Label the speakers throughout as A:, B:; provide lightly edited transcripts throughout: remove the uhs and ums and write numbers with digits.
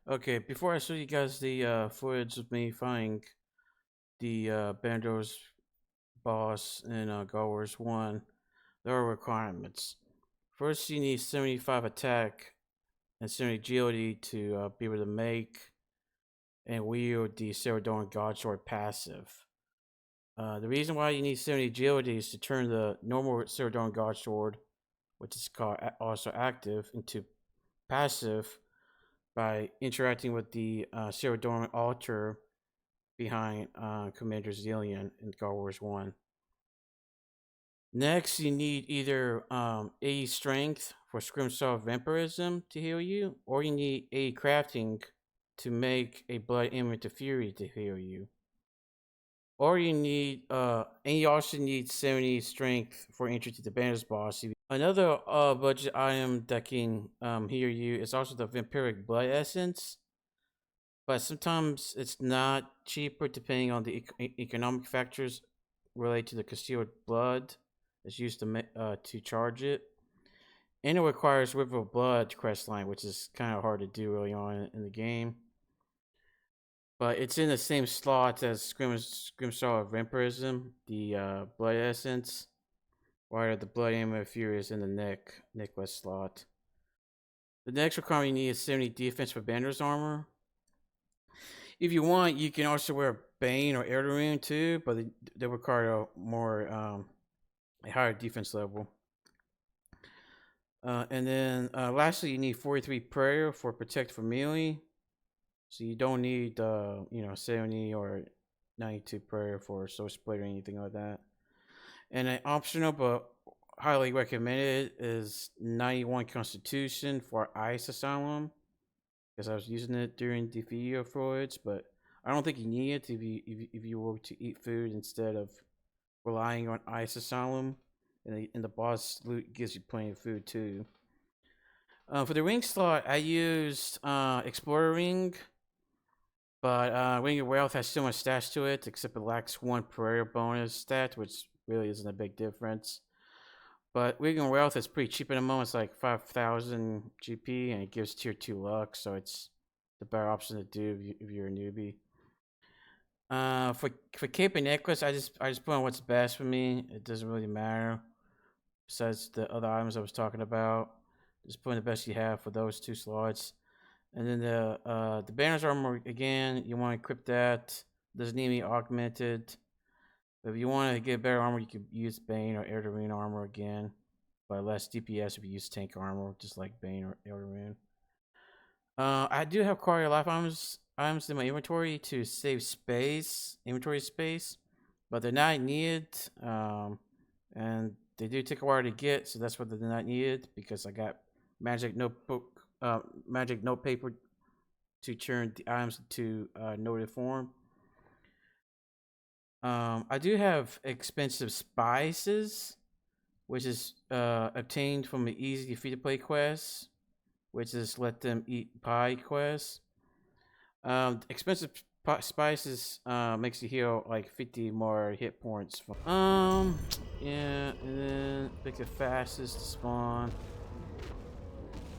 A: Okay, before I show you guys the footage of me fighting the Bandos boss in God Wars 1, there are requirements. First, you need 75 attack and 70 agility to be able to make and wield the Saradomin Godsword passive. The reason why you need 70 agility is to turn the normal Saradomin Godsword, which is called also active, into passive by interacting with the Saradomin altar behind Commander Zillion in God Wars 1. Next, you need either 80 strength for Scrimshaw Vamprism to heal you, or you need 80 crafting to make a Blood Element of Fury to heal you. Or you need, and you also need 70 strength for entry to the Bandos boss. Another budget item that can heal you is also the Vampryic Blood Essence. But sometimes it's not cheaper depending on the economic factors related to the concealed blood that's used to charge it. And it requires River of Blood Questline, which is kind of hard to do early on in the game. But it's in the same slot as Scrimshaw Vamprism, the Blood Essence, while the Blood Element of Fury is in the necklace slot. The next requirement you need is 70 defense for Bandos armor. If you want, you can also wear Bane or Elder Rune too, but they require a higher defense level. And then lastly, you need 43 prayer for protect from melee. So you don't need 70 or 92 prayer for soul split or anything like that. And an optional but highly recommended is 91 Constitution for Ice Asylum, because I was using it during the video footage, but I don't think you need it if you were to eat food instead of relying on Ice Asylum, and the boss loot gives you plenty of food too. For the ring slot, I used Explorer Ring, but Ring of Wealth has so much stats to it, except it lacks one prayer bonus stat, which really isn't a big difference. But Ring of Wealth is pretty cheap at the moment. It's like 5,000 GP, and it gives tier 2 luck, so it's the better option to do if you're a newbie. For cape and necklace, I just put on what's best for me. It doesn't really matter. Besides the other items I was talking about, just put in the best you have for those two slots. And then the Banner's armor, again, you want to equip that. Doesn't need to be augmented. But if you want to get better armor, you could use Bane or Elder Rune armor again, but less DPS if you use tank armor, just like Bane or Elder Rune. I do have quality of life items in my inventory to save inventory space, but they're not needed, and they do take a while to get, so that's why they're not needed, because I got magic notepaper to turn the items to noted form. I do have expensive spices, which is obtained from the easy free-to-play quest, which is let them eat pie quest. Expensive spices makes you heal like 50 more hit points. Yeah, and then pick the fastest to spawn,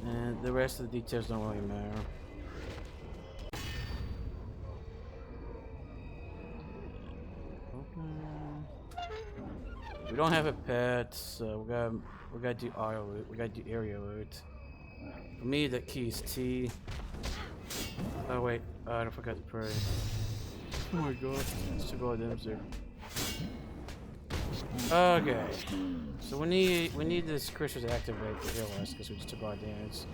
A: and the rest of the details don't really matter. We don't have a pet, so we gotta do auto loot. We gotta do area loot. For me, the key is T. Oh wait, I forgot to pray. Oh my god, it's too goddamn there. Okay, so we need this crystal to activate to heal us because we just took our damage.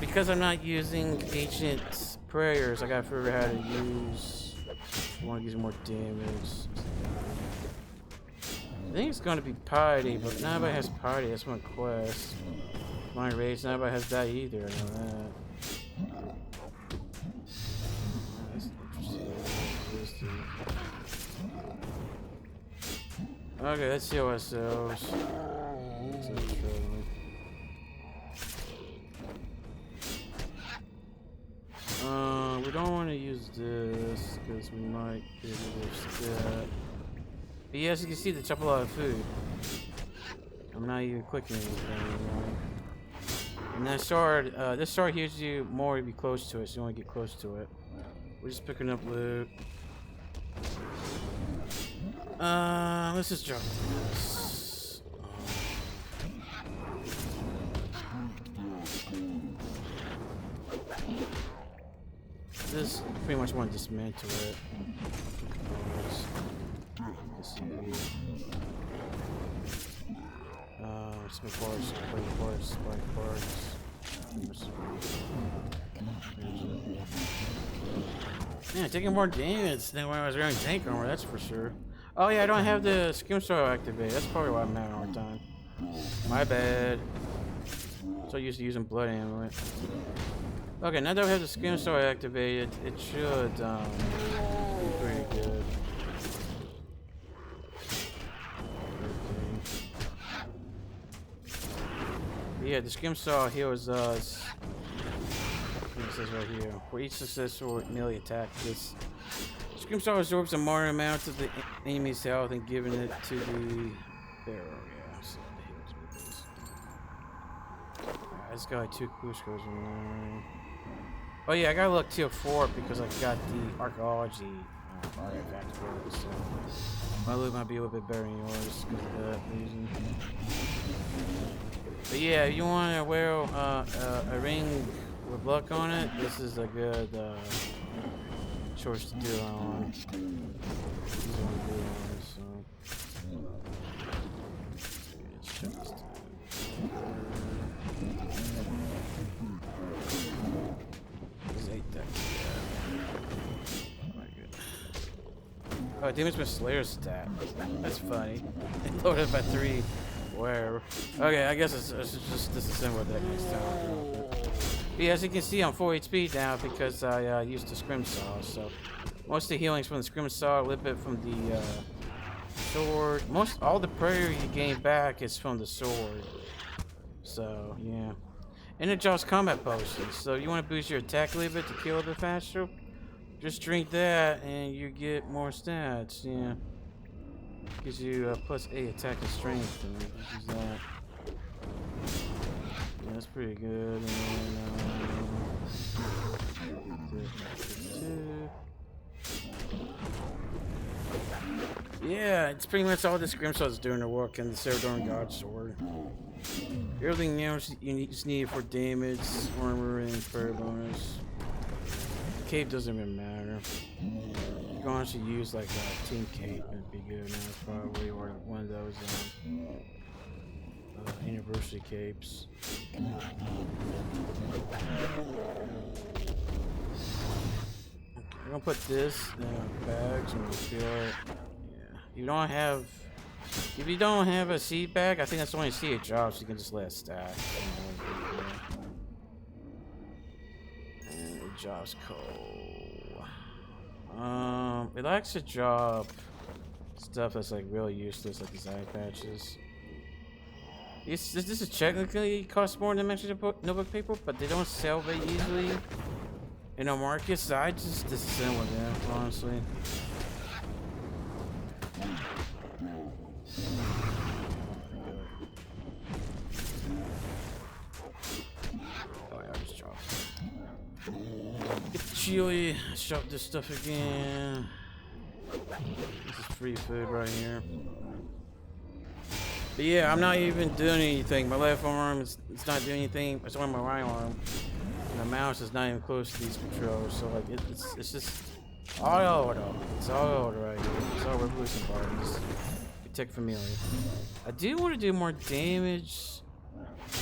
A: Because I'm not using ancient prayers, I gotta figure out how to use. I want to use more damage. I think it's gonna be party, but not everybody has party. That's one quest. My race, not everybody has that either. I know that. Okay, let's heal ourselves. We don't want to use this because we might be able to that. But yeah, as you can see, they chop a lot of food. I'm not even clicking anything anymore. And that this sword heals you more if you close to it, so you want to get close to it. We're just picking up loot. Let's just drop this. This pretty much want to dismantle it. Spike parts. Man, taking more damage than when I was wearing tank armor, that's for sure. Oh yeah, I don't have the Scrimshaw activated. That's probably why I'm having a hard time. My bad. So used to using blood amulet. Okay, now that we have the Scrimshaw activated, it should be pretty good. Yeah, the Scrimshaw heals us. It says right here. For each successful melee attack, this Scrimshaw absorbs a moderate amount of the enemy's health and giving it to the barrel. Yeah, so the heals with this. I just got like 2 Cuscos in there. Oh yeah, I got luck tier 4 because I got the archaeology artifact for it, so my loot might be a little bit better than yours because of that reason. But yeah, if you want to wear a ring with luck on it, this is a good choice to do on. Oh, damage with Slayer stat. That's funny. It loaded by 3. Where? Okay, I guess it's just disassemble that next time. But yeah, as you can see, I'm 4 HP now because I used the Scrimshaw. So most of the healings from the Scrimshaw, a little bit from the sword. All the prayer you gain back is from the sword. So yeah, and it draws combat potions. So you want to boost your attack a little bit to kill a little bit faster. Just drink that and you get more stats. Yeah. Gives you plus 8 attack and strength, and use that. Yeah, that's pretty good. Yeah, it's pretty much all the Scrimshaw's doing the work, and the Saradomin Godsword. Everything else you just need for damage, armor, and prayer bonus. The cape doesn't even matter. You can honestly use like a team cape, it'd be good. Now it's probably or one of those university capes. I'm gonna put this in bags and fill it. Yeah, if you don't have a seed bag, I think that's the only seed it drops. So you can just let it stack. And it drops coal. It likes to drop stuff that's like really useless, like these eye patches. This is technically costs more than mentioned notebook paper, but they don't sell very easily in the market, so I just disassemble them, honestly. Oh yeah, I just dropped it. Get chili. Shop this stuff again. This is free food right here. But yeah, I'm not even doing anything. My left arm it's not doing anything. It's only my right arm. And the mouse is not even close to these controls. So like it's just auto. It's auto right here. It's all revolution buttons. Protect familiar. I do want to do more damage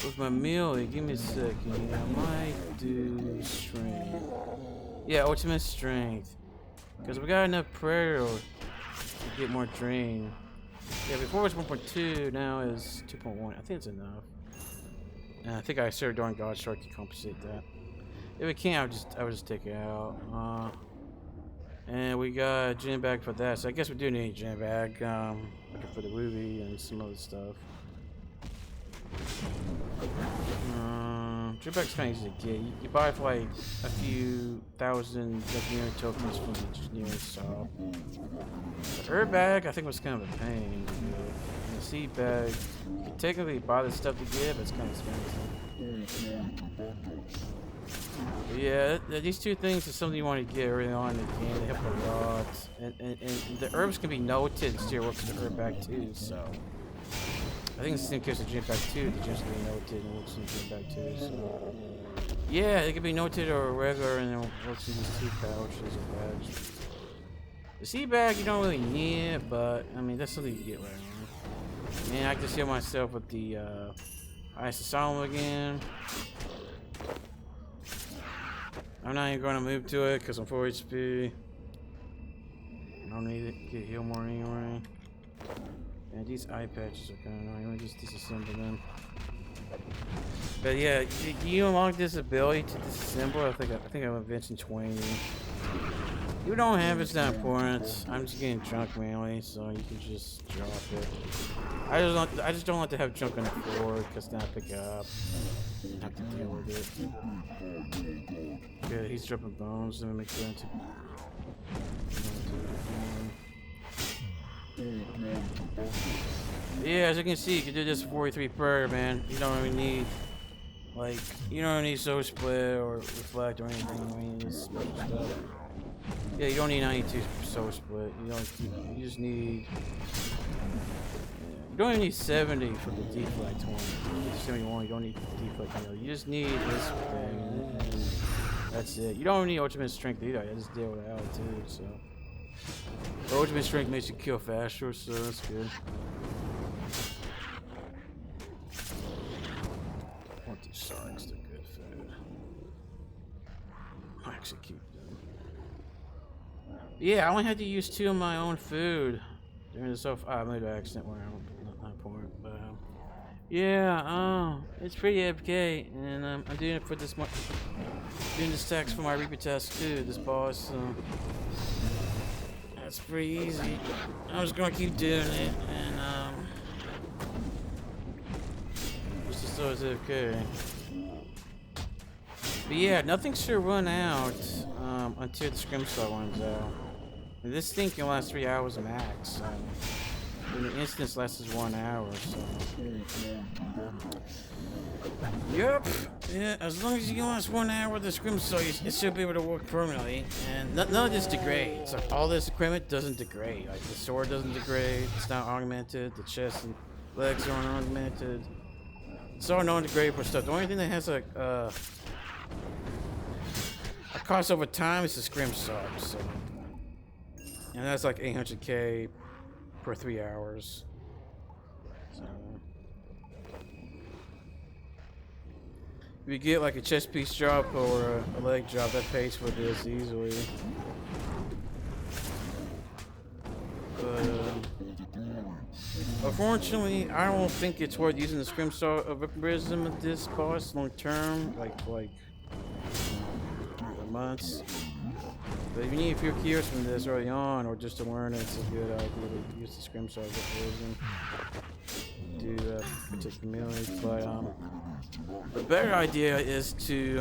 A: with my melee. Give me a second. I might do strength. Yeah, ultimate strength. Because we got enough prayer to get more drain. Yeah, before it was 1.2, now is 2.1. I think it's enough. And I think I started doing Godsword to compensate that. If we can't, I would just take it out. And we got a gem bag for that, so I guess we do need a gem bag. Looking for the ruby and some other stuff. Jetpack's kind of easy to get. You buy it for like a few thousand engineering tokens from the engineering shop. The herb bag, I think, was kind of a pain. And the seed bag, you can technically buy the stuff to get, but it's kind of expensive. But yeah, these two things is something you want to get early on in the game. They help a lot. And the herbs can be noted and still works the herb bag too, so. I think it's the same case with Jetpack too. The gems can be noted and works in Jetpack too, so. Yeah, it can be noted or regular and it works in these two pouches or bags. The seed bag, you don't really need it, but I mean, that's something you get right now. Man, I can heal myself with the Ice Asylum again. I'm not even going to move to it because I'm 4 HP. I don't need it. Get heal more anyway. And these eye patches are kind of annoying. Let me just disassemble them. But yeah, you unlock this ability to disassemble. I think I'm inventing 20. You don't have it's not important. I'm just getting junk mainly, so you can just drop it. I just don't like to have junk on the floor because then I pick it up. I have to deal with it. Yeah, he's dropping bones. Let me make that into. Yeah, as you can see, you can do this 43 per, man. You don't really need, like, you don't need soul split or reflect or anything. I mean, just special stuff. Yeah, you don't need 92 soul split. You just need. You don't even need 70 for the deflect one. 71, you don't need deflect. You just need this thing, and that's it. You don't need ultimate strength either. I just deal with it out too. So, the ultimate strength makes you kill faster, so that's good. I want these sharks. They're good food. I actually keep them. Yeah, I only had to use 2 of my own food during this. I made an accident where I'm not important, but yeah, it's pretty AFK, and I'm doing it for this much. Doing this text for my Reaper task too. This boss, that's pretty easy. I'm just gonna keep doing it, and just so it's AFK. But yeah, nothing should run out until the Scrimshaw runs out. And this thing can last 3 hours max. And the instance lasts 1 hour, so. Yep. Yeah, as long as you can last 1 hour with the Scrimshaw, it should be able to work permanently. And none of this degrades. Like, all this equipment doesn't degrade. Like, the sword doesn't degrade. It's not augmented. The chest and legs aren't augmented. It's all non-degradable stuff. The only thing that has a cost over time is the Scrimshaw, so. And that's like 800k for 3 hours. So, if you get like a chest piece drop or a leg drop, that pays for this easily. Unfortunately, I don't think it's worth using the Scrimshaw of Vamprism at this boss long term, like months. But if you need a few cures from this early on, or just to learn it, it's a good idea to use the Scrimshaw of Vamprism to protect the melee. But the better idea is to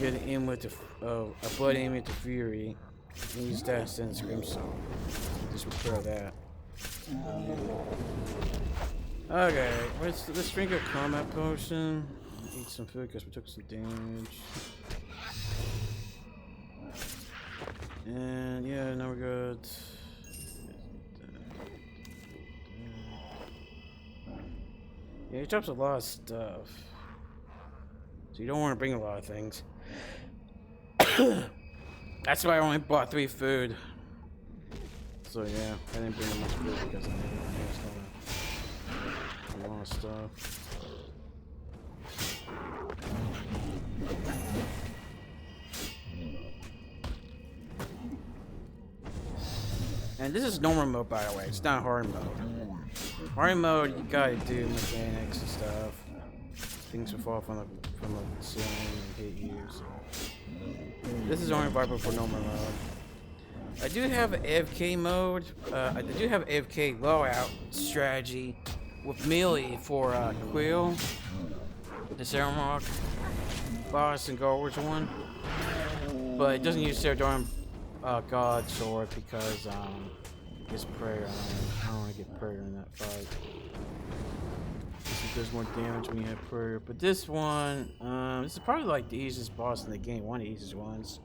A: get an amulet a blood amulet to Fury, and use that instead of Scrimshaw. Just repair that. Okay, let's drink a combat potion. Eat some food because we took some damage. And yeah, now we're good. Yeah, he drops a lot of stuff, so you don't want to bring a lot of things. That's why I only bought 3 food. So yeah, I didn't bring much food because I didn't a lot of stuff. And this is normal mode, by the way. It's not hard mode. Hard mode, you gotta do mechanics and stuff. Things will fall from the ceiling and hit you. So. This is only viable for normal mode. I do have AFK mode. I do have AFK loadout strategy with melee for Quill. the Saradomin boss and Godsword one, but it doesn't use Saradomin Godsword because it's prayer. I don't want to get prayer in that fight. It does more damage when you have prayer. But this one, this is probably like the easiest boss in the game, one of the easiest ones.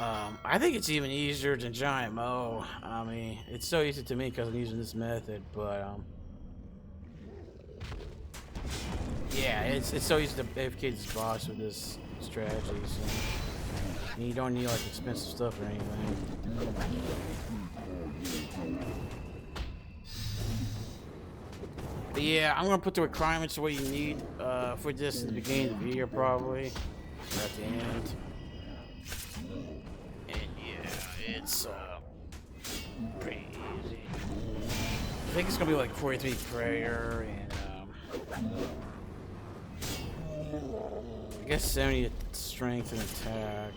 A: I think it's even easier than Giant Mo. I mean, it's so easy to me because I'm using this method, but yeah, it's so easy to AFK this boss with this strategy. So, and you don't need like expensive stuff or anything. But yeah, I'm gonna put the requirements what you need for this in the beginning of the video, probably, or at the end. And yeah, it's pretty easy. I think it's gonna be like 43 prayer and I guess 70 strength and attack.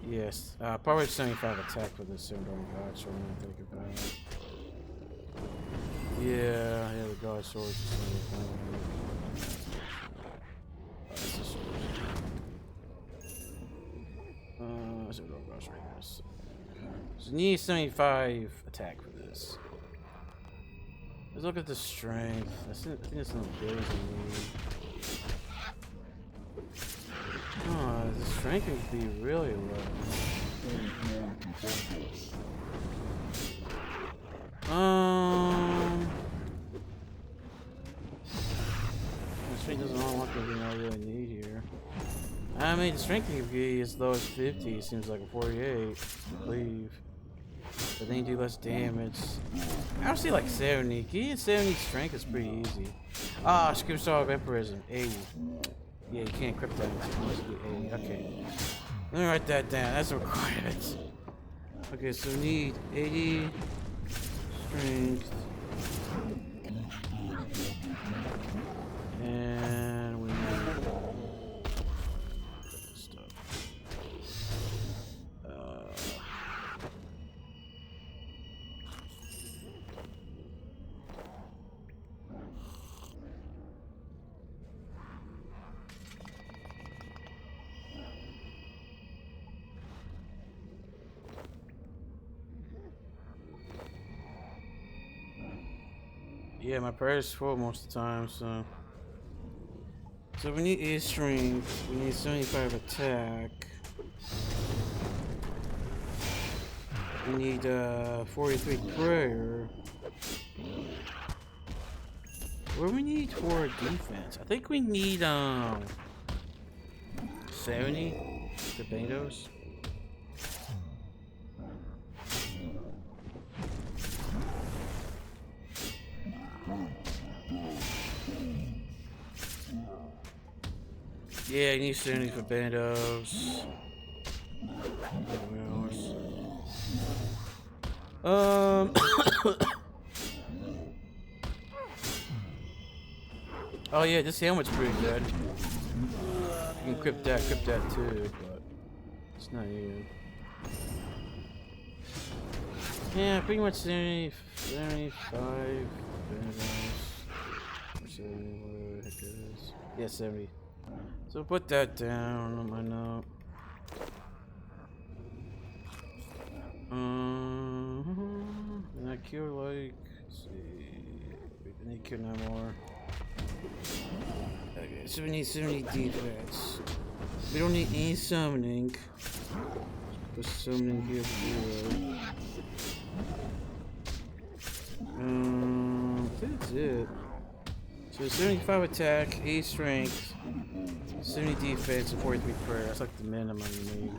A: Yes, probably 75 attack for the Saradomin Godsword when I think about it. Yeah, the Godsword is so you need 75 attack for this. Let's look at the strength. I think that's some abilities I need. Oh, the strength would be really low. The strength doesn't unlock anything I really need here. I mean, the strength can be as low as 50. It seems like a 48, I believe. But then you do less damage. I would say like 70. Getting 70 strength is pretty easy. Ah, Scrimshaw Vamprism, 80. Yeah, you can't equip that unless you get 80. Okay. Let me write that down. That's a requirement. Okay, so we need 80 strength. And we need stuff. Yeah, my prayer's full most of the time, so. So we need 8 strength, we need 75 attack. We need 43 prayer. What do we need for defense? I think we need 70 for Bandos. Yeah, you need 70 for Bandos. Oh yeah, this helmet's pretty good. You can equip that too, but it's not you. Yeah, pretty much 70, 75 Bandos. Or 70, whatever the heck it is. Yeah, 70. So put that down on my note. And I cure like, let's see, we need to cure no more. Okay, so we need 70 defense. We don't need any summoning. Put summoning here for zero. I think that's it. So 75 attack, 8 strength, 70 defense, and 43 prayer. That's like the minimum you need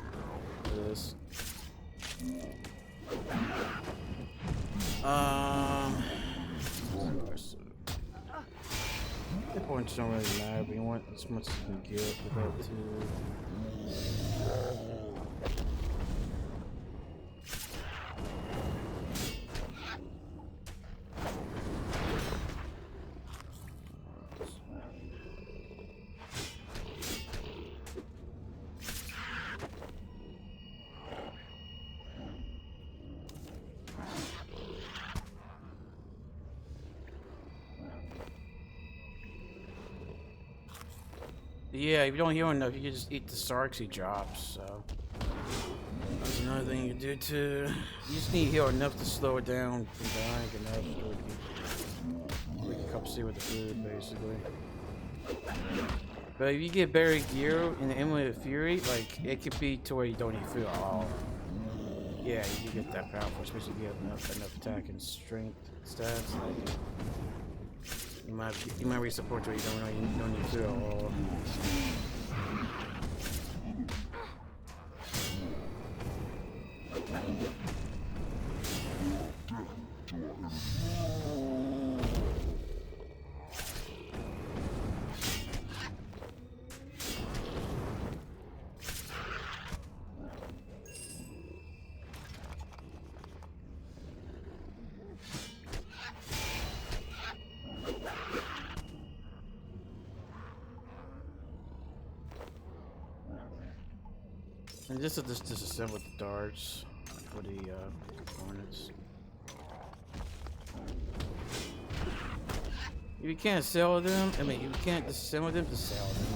A: for this. The points don't really matter, but you want as much as you can get for that too. Yeah, if you don't heal enough, you can just eat the Sarks he drops, so. That's another thing you can do too. You just need to heal enough to slow it down from dying enough so we can come see with the food, basically. But if you get better gear in the Amulet of Fury, like, it could be to where you don't need food at all. Yeah, you get that powerful, especially if you have enough attack and strength stats. Like, you might re-support to where you don't need food at all. And this will just disassemble the darts for the components. If you can't sell them, I mean, if you can't disassemble them, just sell them.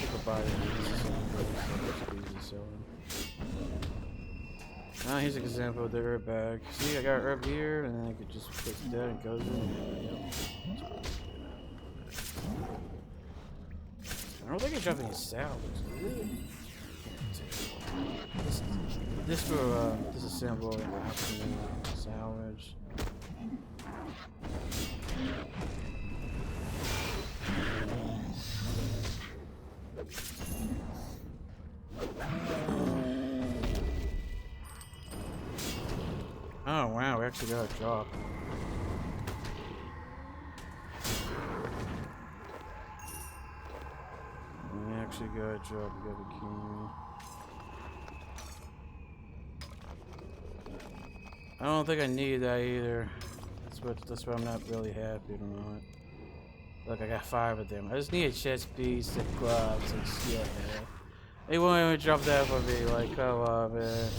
A: People buy them and disassemble them, so it's easy to sell them. Here's an example of the herb bag. See, I got herb here, and then I could just put that and goes in. I don't think I dropped any salvage. This will disassemble and actually salvage. Oh wow, we actually got a drop. We actually got a drop, we got a key. I don't think I need that either. That's why I'm not really happy at the moment. Look, I got 5 of them. I just need a chest piece and gloves and shit, man. They won't even drop that for me, like, come on, man.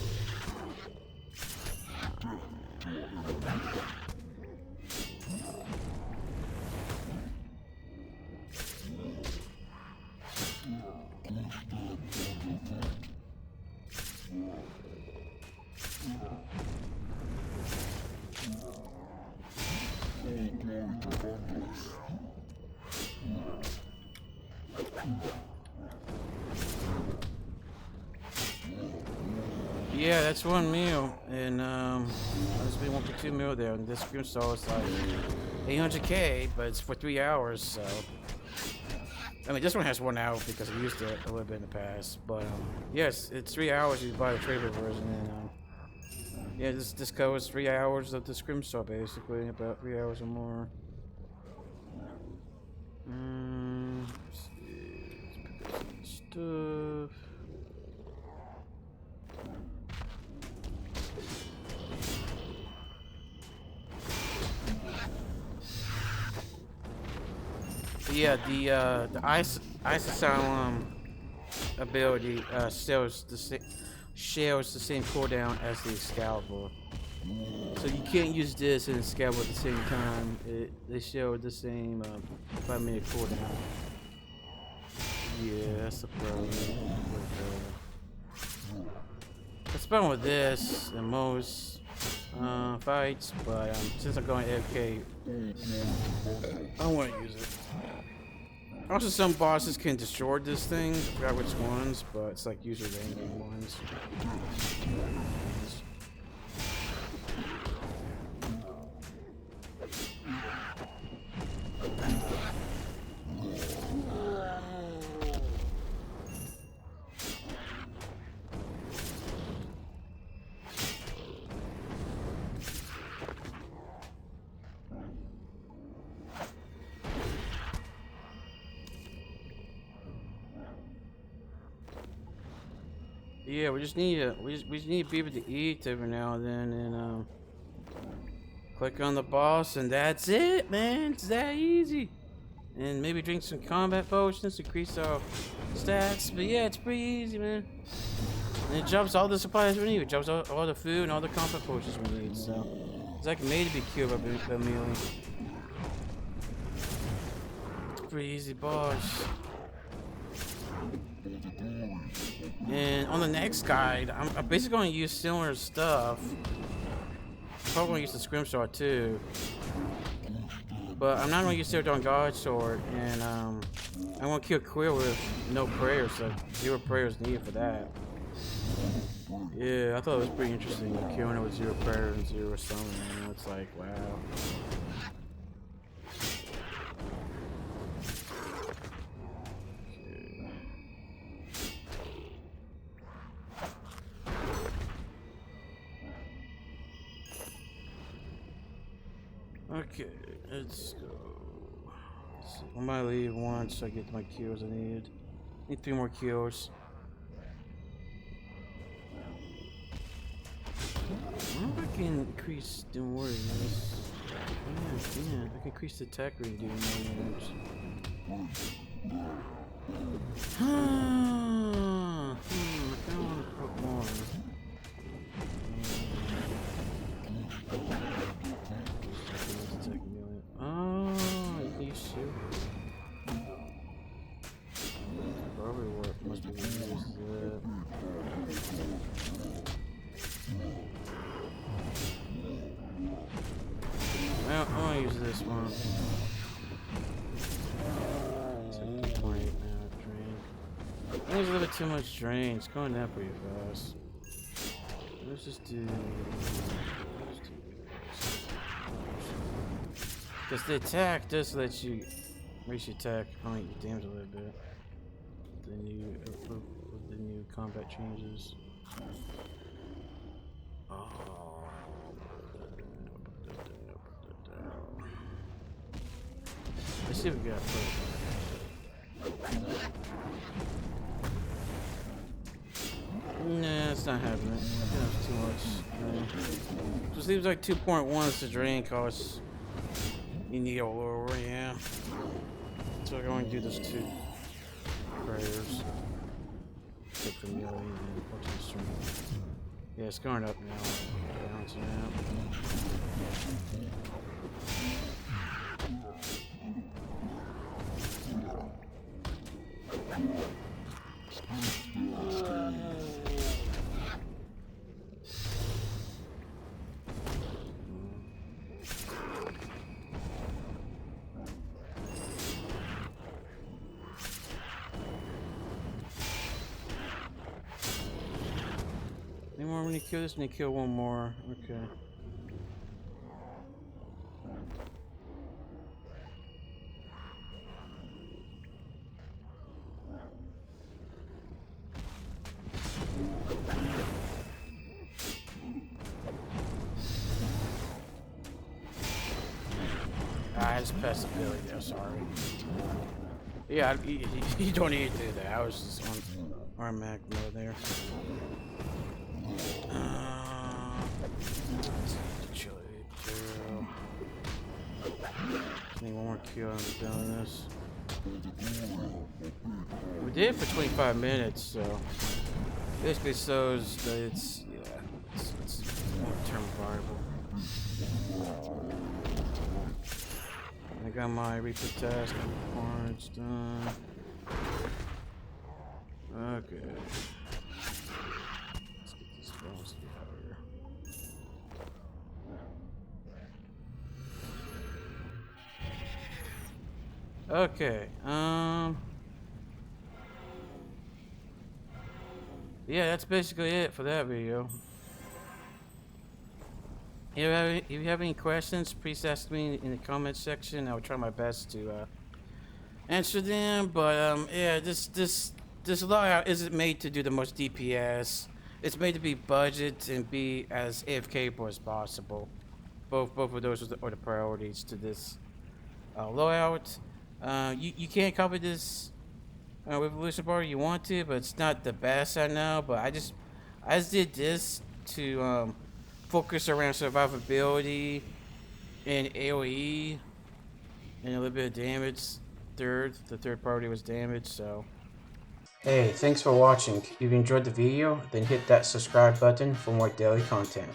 A: Yeah, that's one meal, and there's been 1.2 meal there, and this Scrimshaw is like 800k, but it's for 3 hours, so. I mean, this one has 1 hour because I used it a little bit in the past, but yes, it's 3 hours you buy the trader version, and yeah, this covers 3 hours of the Scrimshaw basically, about 3 hours or more. Let's see, let's pick up some stuff. Yeah, the Ice Asylum ability shares the same cooldown as the Excalibur. So you can't use this and Excalibur at the same time. They share the same 5-minute cooldown. Yeah, that's the problem. It's fun with this and most fights, but since I'm going AFK, I don't want to use it. Also, some bosses can destroy this thing. I forgot which ones, but it's like usually the random ones. Yeah, we just need to be able to eat every now and then, and click on the boss, and that's it, man. It's that easy. And maybe drink some combat potions to increase our stats. But yeah, it's pretty easy, man. And it drops all the supplies we need. It drops all the food and all the combat potions we need. So it's like made to be cured by melee. pretty easy boss. And on the next guide, I'm basically going to use similar stuff. I'm probably going to use the Scrimshaw too. But I'm not going to use Saradomin Godsword, and I want to kill Quill with no prayers, so 0 prayers needed for that. Yeah, I thought it was pretty interesting, killing it with 0 prayer and 0 summon, and it's like, wow. Okay, let's go. Let's see. I might leave once I get my kills I need. Need 3 more kills. I wonder if I can increase the warriors. Yeah, I can. I can increase the attack rate doing more damage. I kinda wanna put more. Oh, you shoot. Probably what must be used that. Well, I wanna use this one. Take the point now, drain. I use a little bit too much drain. It's going down pretty fast. Let's just do. Because the attack does let you raise your attack, only your damage a little bit. The new combat changes. Oh. Let's see what we got first. Nah, it's not happening. I think that's too much. So it seems like 2.1 is the drain cost. You need a lower, yeah. So we're going to do this 2 prayers. Take the melee and go to the stream. Yeah, it's going up now. Down to now. Any more when you kill this? And you kill one more. Okay. I just pressed the ability there, sorry. Yeah, you don't need to do that. I was just on Armac mode there. Need one more kill on doing this. We did it for 25 minutes, so basically shows that it's long-term viable. I got my reaper task parts done. Okay. Let's get these spells together. Okay, yeah, that's basically it for that video. If you have any questions, please ask me in the comments section. I will try my best to answer them. But yeah, this layout isn't made to do the most DPS. It's made to be budget and be as AFK as possible. Both of those are the priorities to this layout. You can't copy this with Evolution Bar you want to, but it's not the best I know. But I just did this to focus around survivability and AoE and a little bit of damage. The third party was damaged, so. Hey, thanks for watching. If you enjoyed the video, then hit that subscribe button for more daily content.